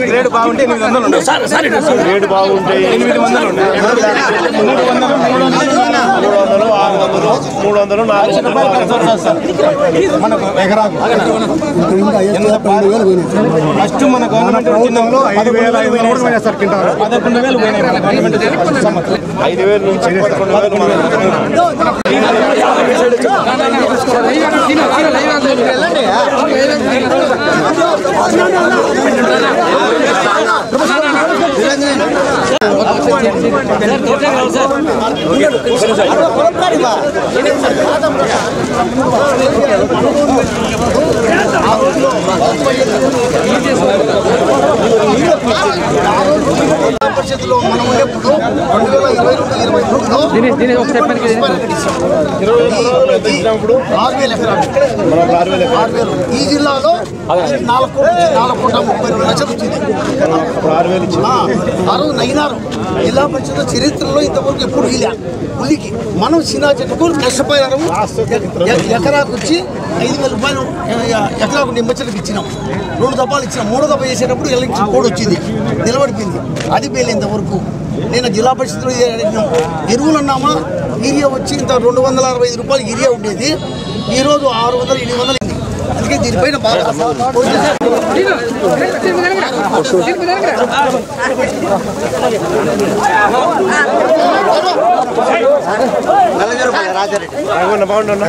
Grade బాగుంటే 800 ఉన్నాయి. Grade బాగుంటే 800 ఉన్నాయి. 300 మనకు ఎకరాకు ఫస్ట్ మన గవర్నమెంట్ వచ్చిందో 5,500 సార్ కింటారు 11,000 పోయినాయి మన గవర్నమెంట్ 5,000 నుంచి పరిస్థితుల్లో మనం ఉండేప్పుడు 2022 ఈ జిల్లాలో 4,32 లక్షలు వచ్చింది. ఆ రోజు నైనారు జిల్లా పరిషత్ చరిత్రలో ఇంతవరకు ఎప్పుడు పులికి మనం చిన్న చెట్టుకు నష్టపోయారు. ఎకరాకు వచ్చి 5,000 రూపాయలు ఎకరాకు నిమ్మచ్చలకు ఇచ్చినాం. 2 దఫాలు ఇచ్చినాం. 3వ దఫా చేసేటప్పుడు ఎలక్ట్రిక్ కోడ్ వచ్చింది, నిలబడిపోయింది. అది పేలింతవరకు నేను జిల్లా పరిషత్లో ఎరువులు అన్నామా యూరియా వచ్చి ఇంత 265 రూపాయలు యూరియా ఉండేది, ఈరోజు 600 800. అందుకే దీనిపైన బాగా రాజారెడ్డి బాగుంటున్నా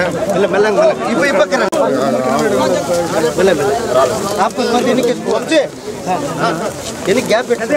గ్యాప్ పెట్టండి.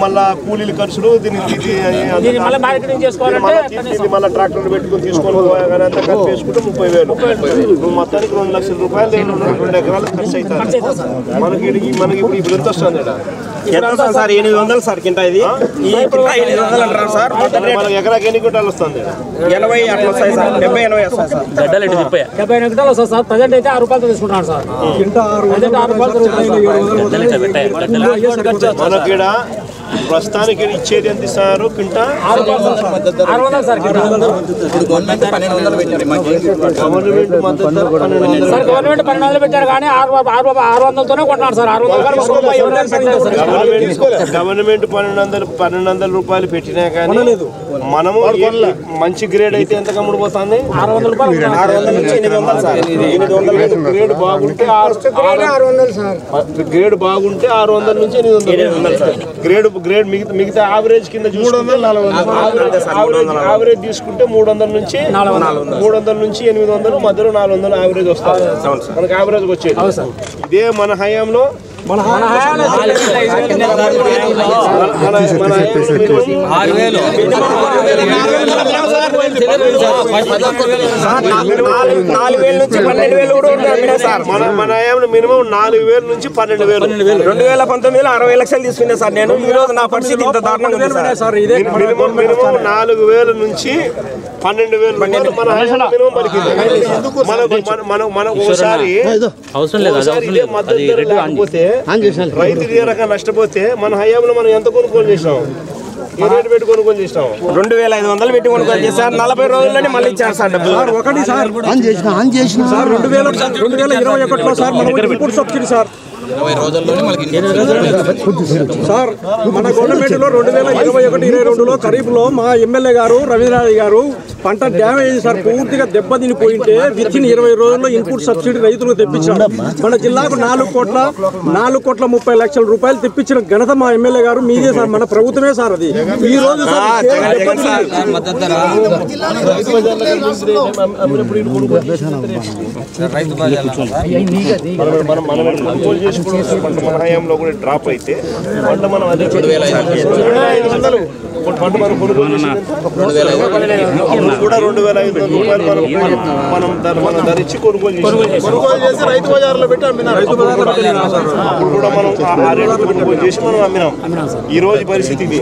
మళ్ళా కూలీలు ఖర్చులు దీనికి మళ్ళీ ట్రాక్టర్లు పెట్టుకుని తీసుకొని అంతా ఖర్చు చేసుకుంటే 30,000. మొత్తానికి 2 లక్షల రూపాయలు 2 ఎకరాలు ఖర్చు అవుతారు. మనకి ఇప్పుడు ఎంత వస్తుంది సార్? 800 సార్ కింటా. ఇది 800 అంటారు సార్. మనకి ఎకరాకి ఎన్ని క్వింటాలు వస్తుంది? 80 అట్లా వస్తాయి సార్. 70-80 వస్తాయి సార్. 70 క్వింటాలు వస్తాయి సార్. ప్రజెంట్ అయితే 6 రూపాయలతో తీసుకుంటున్నాను సార్. మనకి ప్రస్తుతానికి ఇచ్చేది ఎంత ఇస్తున్నారు? క్వింటా 600 సార్. గవర్నమెంట్ మద్దతు సార్ గవర్నమెంట్ 1200 పెట్టారు కానీ 600తోనే కొంటున్నాను సార్. 600 గవర్నమెంట్ 1200 రూపాయలు పెట్టినా కానీ మనము మంచి గ్రేడ్ అయితే ఎంత కమ్ముడిపోతుంది? 600 రూపాయలు. 600 నుంచి 800 సార్. 800. గ్రేడ్ బాగుంటే 600 సార్. గ్రేడ్ బాగుంటే 600 నుంచి 800 సార్. గ్రేడ్ మిగతా యావరేజ్ కింద చూసుకుంటే 400. యావరేజ్ తీసుకుంటే 300 నుంచి 800 మధ్యలో 400 యావరేజ్ వస్తుంది మనకి. యావరేజ్ వచ్చేది ఇదే మన హయాంలో. మన హయాంలో మినిమం 4,000 నుంచి 12,000. 2019లో 60 లక్షలు తీసుకున్నా సార్ నేను. ఈ రోజు నా పరిస్థితి ఇంత దారుణంగా ఉంది సార్. మినిమం 4,000 నుంచి 12,000 మన హయాంలో మినిమం పలికింది. మనం ఒకసారి ఇదే మద్దతు ధర లేకపోతే రైతు ఇదే రకంగా నష్టపోతే మన హయాంలో మనం ఎంత కొనుగోలు చేసినాం? ఏ రేటు పెట్టి కొనుగోలు చేసినాం? 2,500 పెట్టి కొనుగోలు చేశారు. 40 రోజుల్లోనే మళ్ళీ ఇచ్చారు సార్ డబ్బులు. ఒకటి సార్ 2021లో సార్ మనం ఇంపోర్ట్ సబ్సిడీ సార్ సార్ మన గవర్నమెంట్లో 2021-22లో ఖరీఫ్లో మా ఎమ్మెల్యే గారు రవీంద్రనాథ్ గారు పంట డ్యామేజ్ సార్ పూర్తిగా దెబ్బతినిపోయింటే వితిన్ 20 రోజుల్లో ఇన్పుట్ సబ్సిడీ రైతులకు తెప్పించారు. మన జిల్లాకు 4,30,00,000 రూపాయలు తెప్పించిన ఘనత మా ఎమ్మెల్యే గారు మీదే సార్, మన ప్రభుత్వమే సార్. అది ఈ రోజు డ్రాప్ అయితే పంట మనం అదే 2,500 పంట మనం కొనుగోలు కూడా 2,500 రూపాయలు మనం ధరించి కొనుగోలు చేసి రైతు బజార్లో పెట్టి అమ్మినాం. అప్పుడు కూడా మనం ఆ రేటు కొనుగోలు చేసి మనం అమ్మినాం. ఈ రోజు పరిస్థితి ఇది.